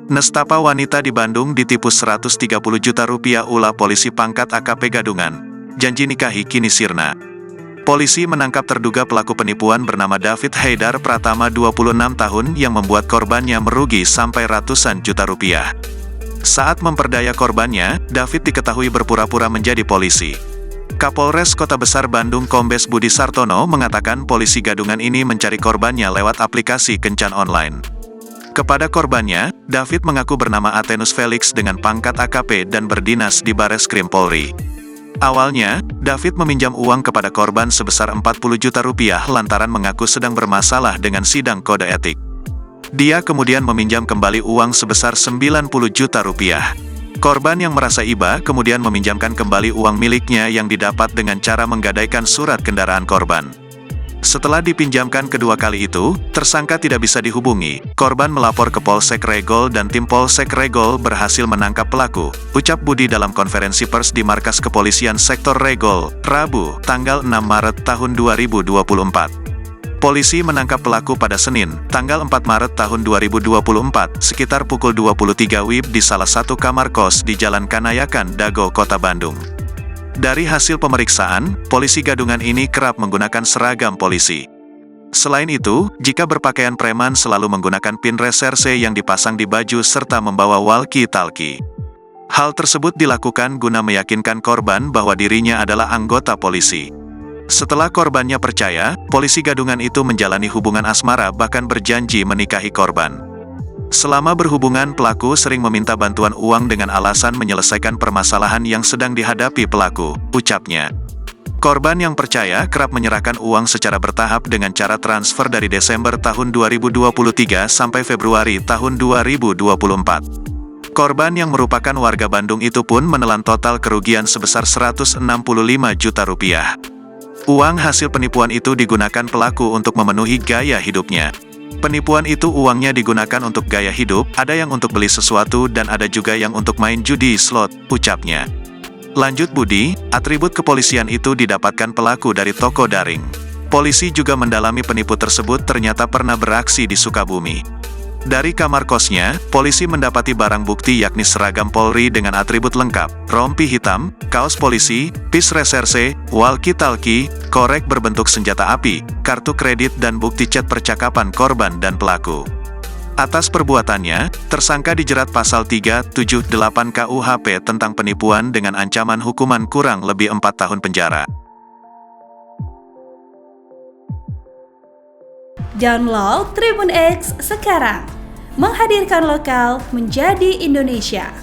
Nestapa wanita di Bandung ditipu Rp130 juta ulah polisi pangkat AKP Gadungan. Janji nikahi kini sirna. Polisi menangkap terduga pelaku penipuan bernama David Haidar Pratama 26 tahun yang membuat korbannya merugi sampai ratusan juta rupiah. Saat memperdaya korbannya, David diketahui berpura-pura menjadi polisi. Kapolres Kota Besar Bandung Kombes Budi Sartono mengatakan polisi Gadungan ini mencari korbannya lewat aplikasi kencan online. Kepada korbannya, David mengaku bernama Atenus Felix dengan pangkat AKP dan berdinas di Bareskrim Polri. Awalnya, David meminjam uang kepada korban sebesar Rp40 juta lantaran mengaku sedang bermasalah dengan sidang kode etik. Dia kemudian meminjam kembali uang sebesar Rp90 juta. Korban yang merasa iba kemudian meminjamkan kembali uang miliknya yang didapat dengan cara menggadaikan surat kendaraan korban. Setelah dipinjamkan kedua kali itu, tersangka tidak bisa dihubungi. Korban melapor ke Polsek Regol dan tim Polsek Regol berhasil menangkap pelaku, ucap Budi dalam konferensi pers di Markas Kepolisian Sektor Regol, Rabu, tanggal 6 Maret tahun 2024. Polisi menangkap pelaku pada Senin, tanggal 4 Maret tahun 2024, sekitar pukul 23 WIB di salah satu kamar kos di Jalan Kanayakan, Dago, Kota Bandung. Dari hasil pemeriksaan, polisi Gadungan ini kerap menggunakan seragam polisi. Selain itu, jika berpakaian preman selalu menggunakan pin reserse yang dipasang di baju serta membawa walkie-talkie. Hal tersebut dilakukan guna meyakinkan korban bahwa dirinya adalah anggota polisi. Setelah korbannya percaya, polisi Gadungan itu menjalani hubungan asmara bahkan berjanji menikahi korban. Selama berhubungan, pelaku sering meminta bantuan uang dengan alasan menyelesaikan permasalahan yang sedang dihadapi pelaku, ucapnya. Korban yang percaya kerap menyerahkan uang secara bertahap dengan cara transfer dari Desember tahun 2023 sampai Februari tahun 2024. Korban yang merupakan warga Bandung itu pun menelan total kerugian sebesar Rp165 juta. Uang hasil penipuan itu digunakan pelaku untuk memenuhi gaya hidupnya. Penipuan itu uangnya digunakan untuk gaya hidup, ada yang untuk beli sesuatu dan ada juga yang untuk main judi slot, ucapnya. Lanjut Budi, atribut kepolisian itu didapatkan pelaku dari toko daring. Polisi juga mendalami penipu tersebut ternyata pernah beraksi di Sukabumi. Dari kamar kosnya, polisi mendapati barang bukti yakni seragam Polri dengan atribut lengkap, rompi hitam, kaos polisi, pis reserse, walkie-talkie, korek berbentuk senjata api, kartu kredit dan bukti chat percakapan korban dan pelaku. Atas perbuatannya, tersangka dijerat pasal 378 KUHP tentang penipuan dengan ancaman hukuman kurang lebih 4 tahun penjara. Download Tribun X sekarang, menghadirkan lokal menjadi Indonesia.